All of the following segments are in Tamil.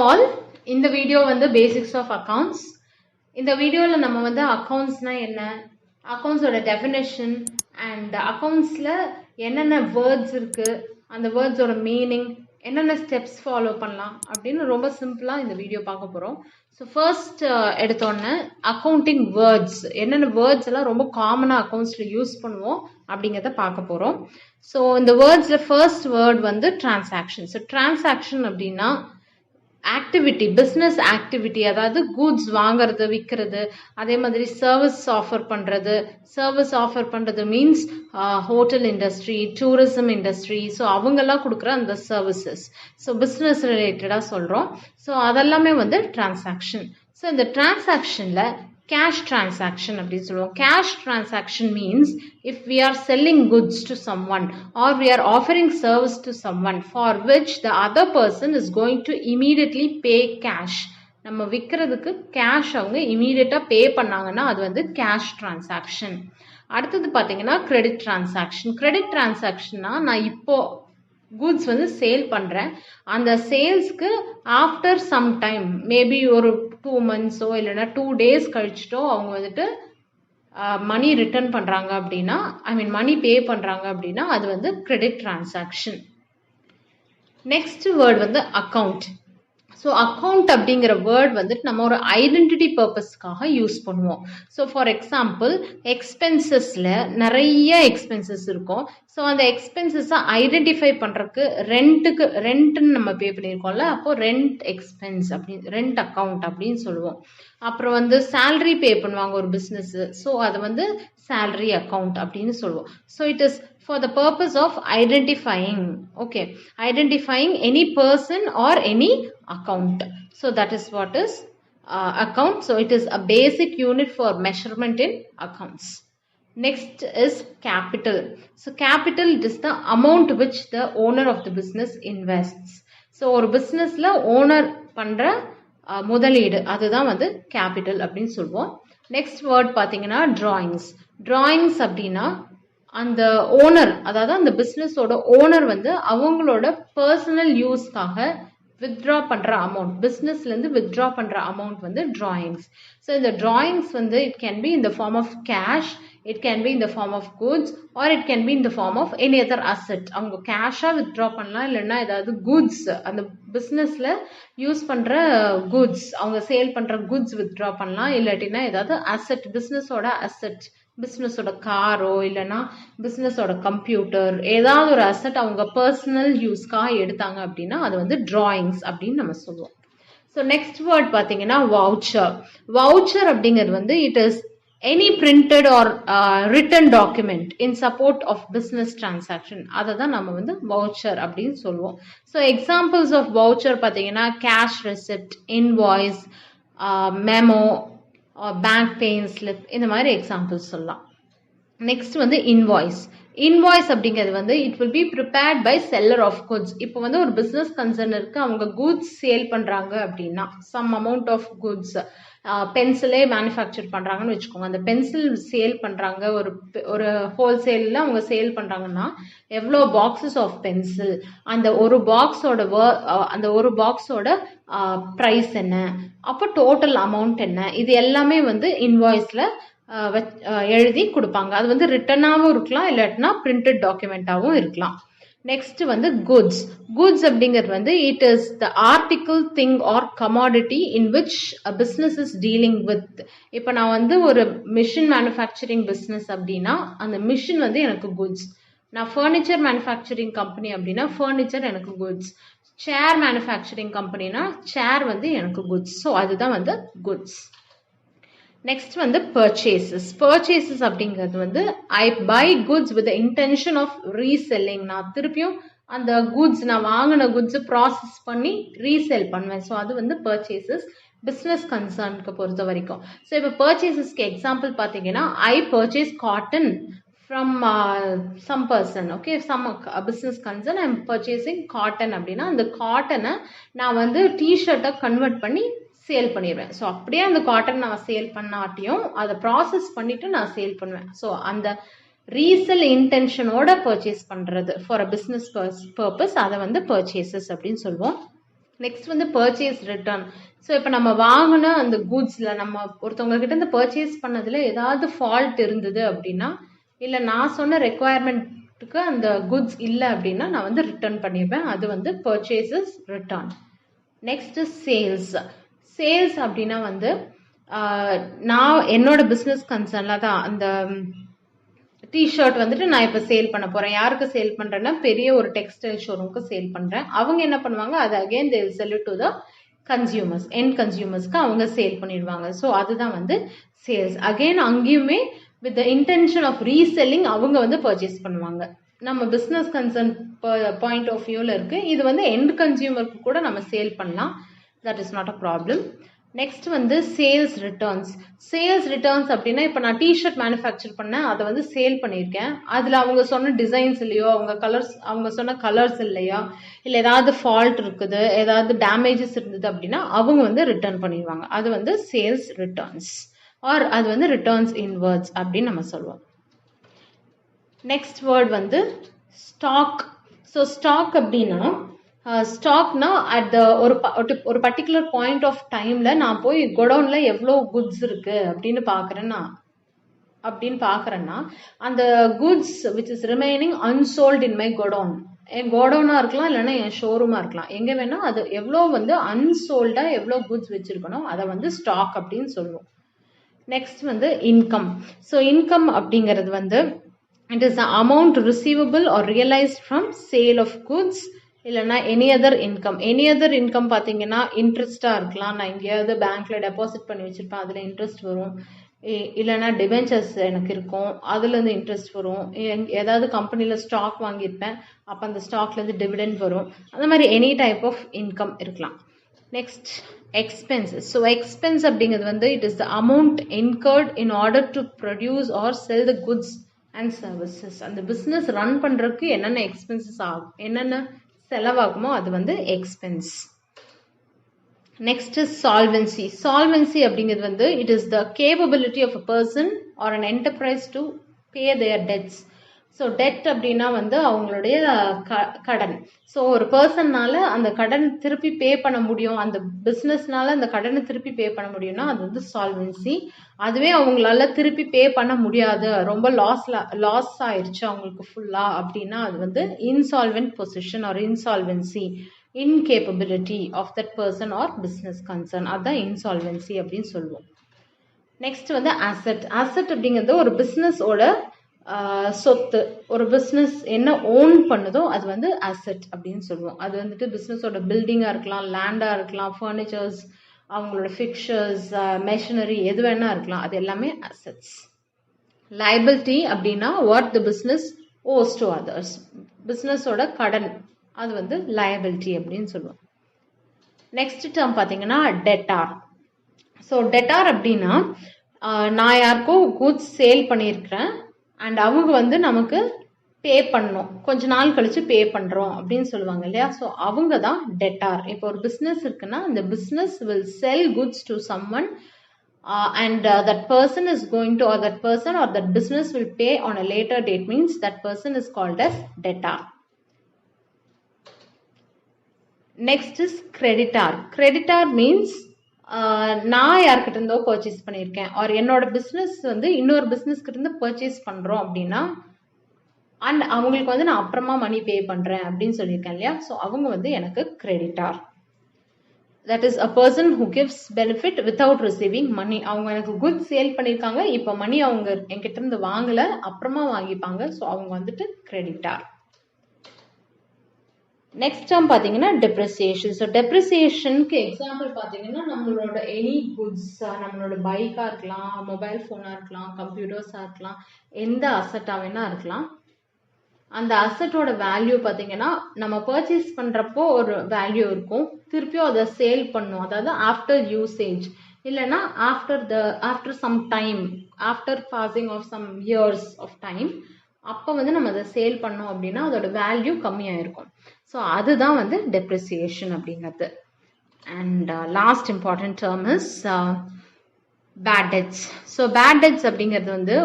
all. இந்த வீடியோ வந்து பேசிக்ஸ் ஆஃப் அக்கவுண்ட்ஸ். இந்த வீடியோவில் நம்ம வந்து அக்கவுண்ட்ஸ்னா என்ன, அக்கவுண்ட்ஸோட டெஃபினேஷன் அண்ட் அக்கவுண்ட்ஸில் என்னென்ன வேர்ட்ஸ் இருக்குது, அந்த வேர்ட்ஸோட மீனிங், என்னென்ன ஸ்டெப்ஸ் ஃபாலோ பண்ணலாம் அப்படின்னு ரொம்ப சிம்பிளாக இந்த வீடியோ பார்க்க போகிறோம். ஸோ ஃபர்ஸ்ட் எடுத்தோன்னே அக்கௌண்டிங் வேர்ட்ஸ், என்னென்ன வேர்ட்ஸ் எல்லாம் ரொம்ப காமனாக அக்கௌண்ட்ஸில் யூஸ் பண்ணுவோம் அப்படிங்கிறத பார்க்க போகிறோம். ஸோ இந்த வேர்ட்ஸில் ஃபர்ஸ்ட் வேர்ட் வந்து டிரான்சாக்ஷன். ஸோ டிரான்சாக்ஷன் அப்படின்னா ஆக்டிவிட்டி, பிஸ்னஸ் ஆக்டிவிட்டி, அதாவது கூட்ஸ் வாங்குறது விற்கிறது, அதே மாதிரி சர்வீஸ் ஆஃபர் பண்ணுறது. சர்வீஸ் ஆஃபர் பண்ணுறது means hotel industry, tourism industry, so அவங்கெல்லாம் கொடுக்குற அந்த சர்வீசஸ். ஸோ பிஸ்னஸ் ரிலேட்டடாக சொல்கிறோம். ஸோ அதெல்லாமே வந்து டிரான்சாக்ஷன். ஸோ இந்த டிரான்சாக்ஷனில் cash transaction அப்படின்னு சொல்லுவோம். cash transaction means if we are selling goods to someone or we are offering service to someone for which the other person is going to immediately pay cash. நம்ம விற்கிறதுக்கு கேஷ் அவங்க இமீடியட்டாக பே பண்ணாங்கன்னா அது வந்து கேஷ் டிரான்சாக்ஷன். அடுத்தது பார்த்தீங்கன்னா கிரெடிட் டிரான்சாக்ஷன். கிரெடிட் டிரான்சாக்ஷன்னா நான் இப்போ கூட்ஸ் வந்து சேல் பண்ணுறேன், அந்த சேல்ஸ்க்கு ஆஃப்டர் சம் டைம் மேபி ஒரு 2 monthsோ இல்லைன்னா 2 days கழிச்சிட்டோ அவங்க வந்துட்டு மணி ரிட்டர்ன் பண்ணுறாங்க அப்படின்னா, மணி பே பண்ணுறாங்க அப்படின்னா அது வந்து கிரெடிட் டிரான்சாக்ஷன். நெக்ஸ்ட் வேர்ட் வந்து அக்கவுண்ட். ஸோ அக்கௌண்ட் அப்படிங்கிற வேர்ட் வந்துட்டு நம்ம ஒரு ஐடென்டிட்டி பர்பஸ்க்காக யூஸ் பண்ணுவோம். ஸோ ஃபார் எக்ஸாம்பிள் எக்ஸ்பென்சஸில் நிறைய எக்ஸ்பென்சஸ் இருக்கும். ஸோ அந்த எக்ஸ்பென்சஸை ஐடென்டிஃபை பண்ணுறதுக்கு ரெண்ட்டுன்னு நம்ம பே பண்ணியிருக்கோம்ல, அப்போது ரெண்ட் எக்ஸ்பென்ஸ் அப்படின்னு ரெண்ட் அக்கௌண்ட் அப்படின்னு சொல்லுவோம். அப்புறம் வந்து சேலரி பே பண்ணுவாங்க ஒரு பிஸ்னஸ்ஸு, ஸோ அது வந்து சேலரி அக்கௌண்ட் அப்படின்னு சொல்லுவோம். So it is for the purpose of identifying any person or any account. So that is what is account. So it is a basic unit for measurement in accounts. Next is capital. So capital is the amount which the owner of the business invests. So ஒரு businessல owner பண்ற முதலீடு அதுதான் வந்து capital அப்படின்னு சொல்லுவோம். Next word பார்த்தீங்கன்னா drawings. Drawings அப்படின்னா அந்த ஓனர், அதாவது அந்த பிஸ்னஸோட ஓனர் வந்து அவங்களோட பர்சனல் யூஸ்க்காக வித்ட்ரா பண்ணுற அமௌண்ட், பிஸ்னஸ்லேருந்து வித்ட்ரா பண்ணுற அமௌண்ட் வந்து drawings. ஸோ இந்த drawings வந்து it can be in the form of cash, it can be in the form of goods or it can be in the form of any other asset. அவங்க கேஷாக வித்ட்ரா பண்ணலாம், இல்லைன்னா ஏதாவது கூட்ஸ், அந்த பிஸ்னஸில் யூஸ் பண்ணுற கூட்ஸ், அவங்க சேல் பண்ணுற கூட்ஸ் வித்ட்ரா பண்ணலாம், இல்லாட்டினா ஏதாவது அசெட், பிஸ்னஸோட அசெட், பிஸ்னஸோட காரோ இல்லைன்னா பிஸ்னஸோட கம்ப்யூட்டர், ஏதாவது ஒரு அசெட் அவங்க பர்சனல் யூஸ்க்காக எடுத்தாங்க அப்படின்னா அது வந்து drawings அப்படின்னு நம்ம சொல்லுவோம். ஸோ நெக்ஸ்ட் வேர்ட் பார்த்தீங்கன்னா வவுச்சர். வவுச்சர் அப்படிங்கிறது வந்து it is any printed or written document in support of business transaction, அதை தான் நம்ம வந்து வவுச்சர் அப்படின்னு சொல்லுவோம். ஸோ எக்ஸாம்பிள்ஸ் ஆஃப் வவுச்சர் பார்த்தீங்கன்னா cash receipt, invoice, memo, bank pay in slip, இந்த மாதிரி எக்ஸாம்பிள்ஸ் சொல்லலாம். நெக்ஸ்ட் வந்து இன்வாய்ஸ். இன்வாய்ஸ் அப்படிங்கிறது வந்து it will be prepared by seller of goods. இப்போ வந்து ஒரு பிஸ்னஸ் கன்சர்ன் இருக்கு, அவங்க கூட்ஸ் சேல் பண்ணுறாங்க அப்படின்னா சம் அமௌண்ட் ஆஃப் குட்ஸ், பென்சிலே மேனுஃபேக்சர் பண்ணுறாங்கன்னு வச்சுக்கோங்க, அந்த பென்சில் சேல் பண்ணுறாங்க, ஒரு ஹோல்சேலில் அவங்க சேல் பண்ணுறாங்கன்னா எவ்வளோ பாக்ஸஸ் ஆஃப் பென்சில், அந்த ஒரு பாக்ஸோட ப்ரைஸ் என்ன, அப்போ டோட்டல் அமௌண்ட் என்ன, இது எல்லாமே வந்து இன்வாய்ஸில் எழுதி கொடுப்பாங்க. அது வந்து ரிட்டனாகவும் இருக்கலாம், இல்லாட்டினா பிரிண்டட் டாக்குமெண்ட்டாகவும் இருக்கலாம். நெக்ஸ்ட் வந்து குட்ஸ். குட்ஸ் அப்படிங்கிறது வந்து it is the article, thing or commodity in which a business is dealing with. இப்போ நான் வந்து ஒரு மிஷின் மேனுஃபேக்சரிங் பிஸ்னஸ் அப்படின்னா அந்த மிஷின் வந்து எனக்கு குட்ஸ். நான் ஃபர்னிச்சர் மேனுஃபேக்சரிங் கம்பெனி அப்படின்னா ஃபர்னிச்சர் எனக்கு குட்ஸ். சேர் மேனுஃபேக்சரிங் கம்பெனினா சேர் வந்து எனக்கு குட்ஸ். ஸோ அதுதான் வந்து குட்ஸ். நெக்ஸ்ட் வந்து பர்ச்சேசஸ். பர்ச்சேசஸ் அப்படிங்கிறது வந்து I buy goods with intention of reselling. நான் திருப்பியும் அந்த குட்ஸ், நான் வாங்கின குட்ஸ் ப்ராசஸ் பண்ணி ரீசெல் பண்ணுவேன். ஸோ அது வந்து பர்ச்சேசஸ் பிஸ்னஸ் கன்சர்னுக்கு பொறுத்த வரைக்கும். ஸோ இப்போ பர்ச்சேசஸ்க்கு எக்ஸாம்பிள் பார்த்தீங்கன்னா ஐ purchase cotton from some person, okay, some business concern, I'm purchasing cotton அப்படின்னா அந்த காட்டனை நான் வந்து டிஷர்ட்டை கன்வெர்ட் பண்ணி சேல் பண்ணிடுவேன். ஸோ அப்படியே அந்த காட்டன் நான் சேல் பண்ணாட்டியும் அதை ப்ராசஸ் பண்ணிட்டு நான் சேல் பண்ணுவேன். ஸோ அந்த ரீசெல் இன்டென்ஷனோட பர்ச்சேஸ் பண்ணுறது ஃபார் அ பிஸ்னஸ் பர்பஸ், அதை வந்து பர்ச்சேசஸ் அப்படின்னு சொல்லுவோம். நெக்ஸ்ட் வந்து பர்ச்சேஸ் ரிட்டர்ன். ஸோ இப்போ நம்ம வாங்கின அந்த குட்ஸில் நம்ம ஒருத்தவங்க கிட்ட இந்த பர்ச்சேஸ் பண்ணதில் ஏதாவது ஃபால்ட் இருந்தது அப்படின்னா, இல்லை நான் சொன்ன ரெக்குவயர்மெண்ட்டுக்கு அந்த குட்ஸ் இல்லை அப்படின்னா நான் வந்து ரிட்டர்ன் பண்ணிடுவேன். அது வந்து purchases return. Next sales. Sales அப்படின்னா வந்து நான் என்னோட பிஸ்னஸ் கன்சர்னில் தான் அந்த டிஷர்ட் வந்துட்டு நான் இப்போ சேல் பண்ண போகிறேன். யாருக்கு சேல் பண்ணுறேன்னா பெரிய ஒரு டெக்ஸ்டைல் ஷோரூமுக்கு சேல் பண்ணுறேன். அவங்க என்ன பண்ணுவாங்க, அது again they will sell it to the consumers, end கன்சியூமர்ஸ்க்கு அவங்க சேல் பண்ணிடுவாங்க. ஸோ அதுதான் வந்து சேல்ஸ். அகெயின் அங்கேயுமே with the intention of reselling அவங்க வந்து பர்ச்சேஸ் பண்ணுவாங்க. நம்ம பிஸ்னஸ் கன்சர்ன் பாயிண்ட் ஆஃப் வியூவில் இருக்குது. இது வந்து எண்ட் கன்சியூமருக்கு கூட நம்ம சேல் பண்ணலாம். That is not a problem. Next வந்து சேல்ஸ் ரிட்டர்ன்ஸ். சேல்ஸ் ரிட்டர்ன்ஸ் அப்படின்னா இப்போ நான் டிஷர்ட் மேனுஃபேக்சர் பண்ணேன், அதை வந்து சேல் பண்ணியிருக்கேன். அதில் அவங்க சொன்ன டிசைன்ஸ் இல்லையோ, அவங்க சொன்ன கலர்ஸ் இல்லையா, இல்லை ஏதாவது ஃபால்ட் இருக்குது, ஏதாவது டேமேஜஸ் இருந்தது அப்படின்னா அவங்க வந்து ரிட்டர்ன் பண்ணிடுவாங்க. அது வந்து சேல்ஸ் ரிட்டர்ன்ஸ் ஆர் அது வந்து ரிட்டர்ன்ஸ் இன்வர்ட்ஸ் அப்படின்னு நம்ம சொல்லுவோம். நெக்ஸ்ட் வேர்ட் வந்து ஸ்டாக். ஸோ ஸ்டாக் அப்படின்னா ஸ்டாக்னா அட் த ஒரு பர்டிகுலர் பாயிண்ட் ஆஃப் டைம்ல நான் போய் குடோன்ல எவ்வளோ குட்ஸ் இருக்கு அப்படின்னு பார்க்குறேன்னா அந்த goods which is remaining unsold in my godown, என் கோடவுனா இருக்கலாம், இல்லைன்னா என் ஷோரூமா இருக்கலாம், எங்க வேணா அது எவ்வளோ வந்து அன்சோல்டா எவ்வளோ குட்ஸ் வச்சிருக்கணும் அதை வந்து ஸ்டாக் அப்படின்னு சொல்லுவோம். நெக்ஸ்ட் வந்து இன்கம். ஸோ இன்கம் அப்படிங்கிறது வந்து it is the amount receivable or realized from sale of goods இல்லைன்னா எனி அதர் இன்கம் பார்த்தீங்கன்னா இன்ட்ரெஸ்டாக இருக்கலாம். நான் எங்கேயாவது பேங்க்ல டெபாசிட் பண்ணி வச்சிருப்பேன், அதில் இன்ட்ரெஸ்ட் வரும். இல்லைன்னா டிபென்ச்சர்ஸ் எனக்கு இருக்கும், அதுலேருந்து இன்ட்ரெஸ்ட் வரும். ஏதாவது கம்பெனியில் ஸ்டாக் வாங்கியிருப்பேன், அப்போ அந்த ஸ்டாக்லேருந்து டிவிடெண்ட் வரும். அந்த மாதிரி எனி டைப் ஆஃப் இன்கம் இருக்கலாம். Next expenses. ஸோ எக்ஸ்பென்ஸ் அப்படிங்கிறது வந்து it is the amount incurred in order to produce or sell the goods and services. அந்த பிஸ்னஸ் ரன் பண்ணுறதுக்கு என்னென்ன எக்ஸ்பென்சஸ் ஆகும், என்னென்ன செலவாகுமோ அது வந்து எக்ஸ்பென்ஸ். Next solvency. சால்வென்சி அப்படிங்கிறது வந்து it is the capability of a person or an enterprise to pay their debts. So debt அப்படின்னா வந்து அவங்களுடைய கடன். ஸோ ஒரு பர்சன்னால அந்த கடன் திருப்பி பே பண்ண முடியும், அந்த பிஸ்னஸ்னால அந்த கடனை திருப்பி பே பண்ண முடியும்னா அது வந்து சால்வென்சி. அதுவே அவங்களால திருப்பி பே பண்ண முடியாது, ரொம்ப லாஸ் ஆயிடுச்சு அவங்களுக்கு ஃபுல்லா அப்படின்னா அது வந்து insolvent position or insolvency, incapability of that person or business concern. அதுதான் இன்சால்வென்சி அப்படின்னு சொல்லுவோம். நெக்ஸ்ட் வந்து அசெட். அசெட் அப்படிங்கிறது ஒரு பிஸ்னஸோட சொத்து. ஒரு பிஸ்னஸ் என்ன ஓன் பண்ணுதோ அது வந்து அசெட் அப்படின்னு சொல்லுவோம். அது வந்துட்டு பிஸ்னஸோட பில்டிங்காக இருக்கலாம், லேண்டாக இருக்கலாம், ஃபர்னிச்சர்ஸ், அவங்களோட ஃபிக்சர்ஸ், மெஷினரி, எது வேணா இருக்கலாம், அது எல்லாமே அசெட்ஸ். லைபிலிட்டி அப்படின்னா what the business owes to others. பிஸ்னஸோட கடன் அது வந்து லைபிலிட்டி அப்படின்னு சொல்லுவோம். நெக்ஸ்ட் டேர்ம் பார்த்தீங்கன்னா டெட்டார். ஸோ டெட்டார் அப்படின்னா நான் யாருக்கோ குட்ஸ் சேல் பண்ணியிருக்கிறேன் அண்ட் அவங்க வந்து நமக்கு பே பண்ணணும், கொஞ்ச நாள் கழிச்சு பே பண்ணுறோம் அப்படின்னு சொல்லுவாங்க இல்லையா. ஸோ அவங்க தான் டெட்டார். இப்போ ஒரு பிஸ்னஸ் இருக்குன்னா அந்த business will sell goods to someone and that person is going to, or that person or that business will pay on a later date, means that person is called as debtor. Next is creditor. Creditor means நான் யார்கிட்ட இருந்தோ பர்ச்சேஸ் பண்ணியிருக்கேன், ஆர் என்னோட பிஸ்னஸ் வந்து இன்னொரு பிஸ்னஸ்கிட்ட இருந்து பர்ச்சேஸ் பண்ணுறோம் அப்படின்னா அண்ட் அவங்களுக்கு வந்து நான் அப்புறமா மணி பே பண்ணுறேன் அப்படின்னு சொல்லியிருக்கேன் இல்லையா. ஸோ அவங்க வந்து எனக்கு creditor. That is a person who gives benefit without receiving money. அவங்க எனக்கு குட் சேல் பண்ணியிருக்காங்க, இப்போ மணி அவங்க என்கிட்ட இருந்து வாங்கலை, அப்புறமா வாங்கிப்பாங்க. ஸோ அவங்க வந்துட்டு கிரெடிட்டார். நெக்ஸ்ட் டேர்ம் பார்த்தீங்கன்னா டெப்ரிசியேஷன். ஸோ டெப்ரிசியேஷனுக்கு எக்ஸாம்பிள் பார்த்தீங்கன்னா நம்மளோட எனி குட்ஸ், நம்மளோட பைக்காக இருக்கலாம், மொபைல் ஃபோனாக இருக்கலாம், கம்ப்யூட்டர்ஸாக இருக்கலாம், எந்த அசட்டாக வேணா இருக்கலாம். அந்த அசட்டோட வேல்யூ பார்த்தீங்கன்னா நம்ம பர்ச்சேஸ் பண்ணுறப்போ ஒரு வேல்யூ இருக்கும், திருப்பியும் அதை சேல் பண்ணும், அதாவது ஆஃப்டர் யூசேஜ் இல்லைன்னா after some time, after passing of some years of time, அப்போ வந்து நம்ம அதை சேல் பண்ணோம் அப்படின்னா அதோட வேல்யூ கம்மியாக இருக்கும். ஸோ அதுதான் வந்து டெப்ரிசியேஷன் அப்படிங்கிறது. And last important term is bad debts. So bad debts அப்படிங்கிறது வந்து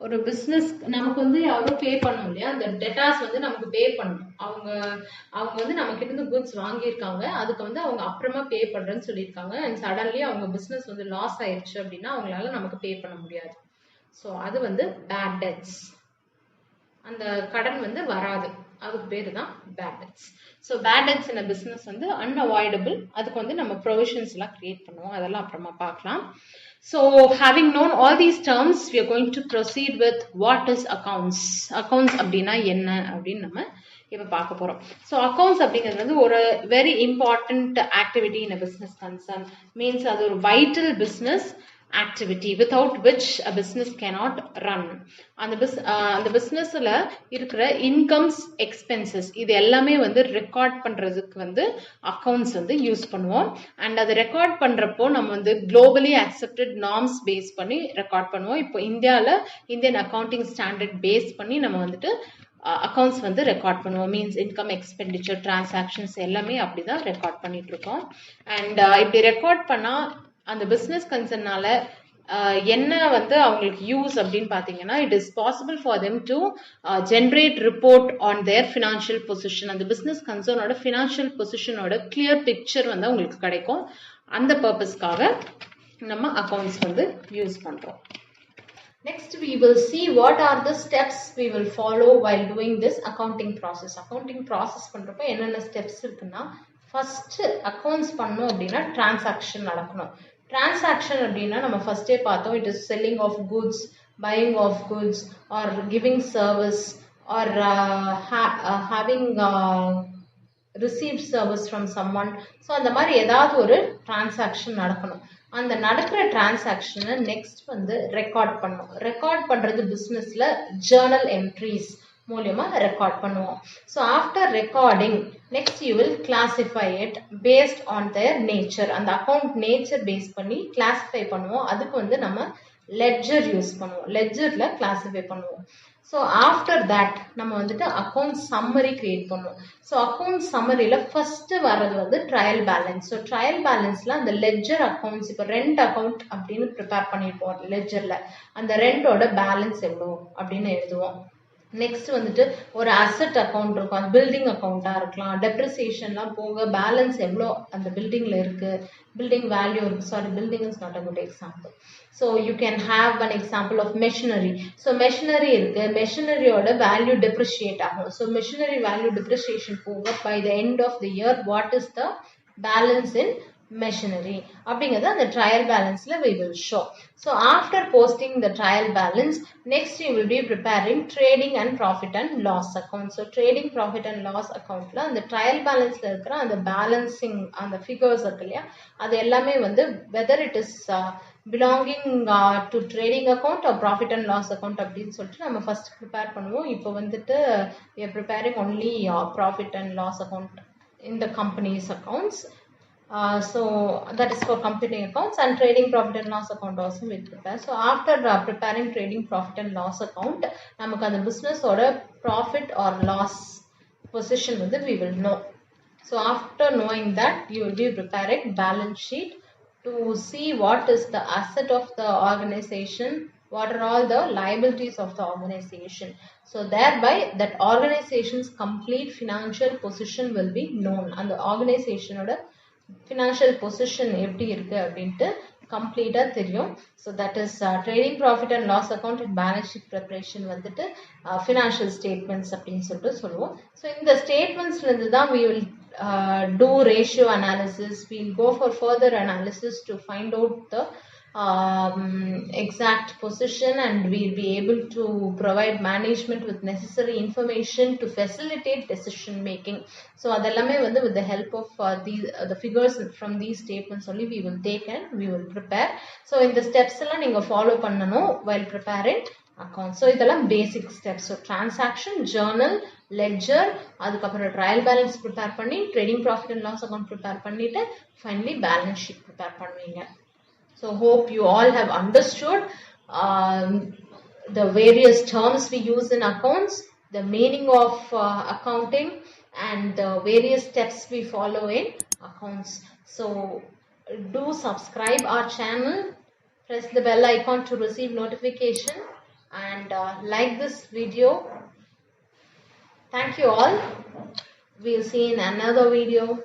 ஒரு பிசினஸ் நமக்கு வந்து யாரும் பே பண்ணணும் இல்லையா, அந்த டெட்டாஸ் வந்து நமக்கு பே பண்ணணும். அவங்க அவங்க வந்து நம்ம கிட்ட இருந்து குட்ஸ் வாங்கியிருக்காங்க, அதுக்கு வந்து அவங்க அப்புறமா பே பண்றேன்னு சொல்லியிருக்காங்க. அண்ட் சடன்லி அவங்க பிசினஸ் வந்து லாஸ் ஆயிடுச்சு அப்படின்னா அவங்களால நமக்கு பே பண்ண முடியாது. ஸோ அது வந்து பேட் டெட்ஸ். அந்த கடன் வந்து வராது, அதுக்கு பேரு தான் bad debts. So bad debts in business வந்து அன்அவாய்டபிள். அதுக்கு வந்து நம்ம ப்ரொவிஷன்ஸ் எல்லாம் கிரியேட் பண்ணுவோம், அதெல்லாம் அப்புறமா பார்க்கலாம். So having known all these terms, we are going to proceed with what is accounts. Accounts அப்படின்னா என்ன அப்படின்னு நம்ம இப்ப பார்க்க போறோம். ஸோ அக்கௌண்ட்ஸ் அப்படிங்கிறது வந்து ஒரு வெரி இம்பார்ட்டன்ட் ஆக்டிவிட்டி இன் பிசினஸ் கன்சர்ன். மீன்ஸ் அது ஒரு vital business activity without which a business cannot run. அந்த பிசினஸ்ல இருக்கிற இன்கம்ஸ் எக்ஸ்பென்சஸ் இது எல்லாமே வந்து ரெக்கார்ட் பண்றதுக்கு வந்து அக்கௌண்ட்ஸ் வந்து யூஸ் பண்ணுவோம். அண்ட் அதை ரெக்கார்ட் பண்றப்போ நம்ம வந்து குளோபலி அக்செப்டட் நார்ம்ஸ் பேஸ் பண்ணி ரெக்கார்ட் பண்ணுவோம். இப்போ இந்தியன் அக்கௌண்டிங் ஸ்டாண்டர்ட் பேஸ் பண்ணி நம்ம வந்துட்டு அக்கௌண்ட்ஸ் வந்து ரெக்கார்ட் பண்ணுவோம். மீன்ஸ் இன்கம், எக்ஸ்பெண்டிச்சர், டிரான்சாக்ஷன்ஸ் எல்லாமே அப்படிதான் ரெக்கார்ட் பண்ணிட்டு இருக்கோம். அண்ட் இப்படி ரெக்கார்ட் பண்ணா அந்த பிசினஸ் கன்சர்னால என்ன வந்து அவங்களுக்கு யூஸ் அப்படின்னு பாத்தீங்கன்னா, it is possible for them to generate report on their financial position. அந்த பிசினஸ் கன்சர்னோட ஃபினான்ஷியல் பொசிஷனோட கிளியர் பிக்சர் வந்து அவங்களுக்கு கிடைக்கும். அந்த பர்பஸ்க்காக நம்ம அக்கௌண்ட்ஸ் வந்து யூஸ் பண்றோம். Next, we will see what are the steps we will follow while doing this accounting process. Accounting process பண்றப்ப என்னென்ன ஸ்டெப்ஸ் இருக்குன்னா, ஃபர்ஸ்ட் அக்கௌண்ட்ஸ் பண்ணோம் அப்படின்னா டிரான்சாக்ஷன் நடக்கணும். டிரான்சாக்ஷன் அப்படின்னா நம்ம ஃபர்ஸ்டே பார்த்தோம், it is selling of goods, buying of goods, or giving service, or having receive service from someone. So அந்த மாதிரி ஏதாவது ஒரு டிரான்சாக்ஷன் நடக்கணும். அந்த நடக்கிற டிரான்சாக்ஷனை நெக்ஸ்ட் வந்து ரெக்கார்ட் பண்ணும். ரெக்கார்ட் பண்றது பிசினஸ்ல ஜேர்னல் என்ட்ரிஸ் மூலமா ரெக்கார்ட் பண்ணுவோம். So after recording next you will classify it based on their nature. அந்த அக்கௌண்ட் நேச்சர் பேஸ் பண்ணி கிளாசிஃபை பண்ணுவோம். அதுக்கு வந்து நம்ம லெட்ஜர் யூஸ் பண்ணுவோம். லெட்ஜர்ல கிளாசிஃபை பண்ணுவோம். ஸோ ஆஃப்டர் தட் நம்ம வந்துட்டு அக்கௌண்ட் சம்மரி கிரியேட் பண்ணுவோம். ஸோ அக்கௌண்ட் சம்மரியில ஃபர்ஸ்ட் வர்றது வந்து ட்ரையல் பேலன்ஸ். ஸோ ட்ரையல் பேலன்ஸ்ல அந்த லெட்ஜர் அக்கௌண்ட்ஸ், இப்போ ரெண்ட் அக்கௌண்ட் அப்படின்னு ப்ரிப்பேர் பண்ணிருப்போம். லெட்ஜர்ல அந்த ரெண்டோட பேலன்ஸ் எவ்வளோ அப்படின்னு எழுதுவோம். நெக்ஸ்ட் வந்துட்டு ஒரு அசெட் அக்கௌண்ட் இருக்கும், அது பில்டிங் அக்கௌண்டா இருக்கலாம். டெப்ரிசியேஷன்லாம் போக பேலன்ஸ் எவ்வளோ அந்த பில்டிங்ல இருக்கு, பில்டிங் வேல்யூ இருக்கு. Sorry, building is not a good example. So you can have an example of machinery. So machinery இருக்கு, மெஷினரியோட வேல்யூ டெப்ரிஷியேட் ஆகும். ஸோ மெஷினரி வேல்யூ டெப்ரிஷியேஷன் போக by the end of the year what is the balance in machinery அப்படிங்கிறது அந்த trial balanceல we will show. So after posting the trial balance, next you will be preparing trading and profit and loss account. So trading, profit and loss accountல அந்த trial balanceல இருக்கிற அந்த balancing அந்த figures இருக்கு இல்லையா, அது எல்லாமே வந்து whether it is belonging to trading account or profit and loss account அப்படின்னு சொல்லிட்டு நம்ம first prepare பண்ணுவோம். இப்போ வந்துட்டு we are preparing only profit and loss account in the company's accounts. So that is for company accounts, and trading profit and loss account also we prepare. So after preparing trading profit and loss account, நமக்கு அந்த business ஓட profit or loss position வந்து we will know. So after knowing that, you will be preparing balance sheet to see what is the asset of the organization, what are all the liabilities of the organization. So thereby that organization's complete financial position will be known. And the organization ஓட financial position எப்படி இருக்கு அப்படின்ட்டு கம்ப்ளீட்டா தெரியும். So that is trading profit and loss account and balance sheet preparation வந்துட்டு ஃபினான்ஷியல் ஸ்டேட்மெண்ட்ஸ் அப்படின்னு சொல்லிட்டு சொல்லுவோம். ஸோ இந்த ஸ்டேட்மெண்ட்ஸ்ல இருந்து தான் we will do ratio analysis, we'll go for further analysis to find out the exact position, and we'll be able to provide management with necessary information to facilitate decision making. So adellame vandu with the help of the figures from these statements only we will take and we will prepare. So in the steps ella neenga follow pannanum while preparing account. So idella basic steps. So transaction, journal, ledger, adukapra trial balance prepare panni, trading profit and loss account prepare pannite finally balance sheet prepare பண்ணுவீங்க. So hope you all have understood the various terms we use in accounts, the meaning of accounting, and the various steps we follow in accounts. So do subscribe our channel, press the bell icon to receive notification, and like this video. Thank you all. We'll see in another video.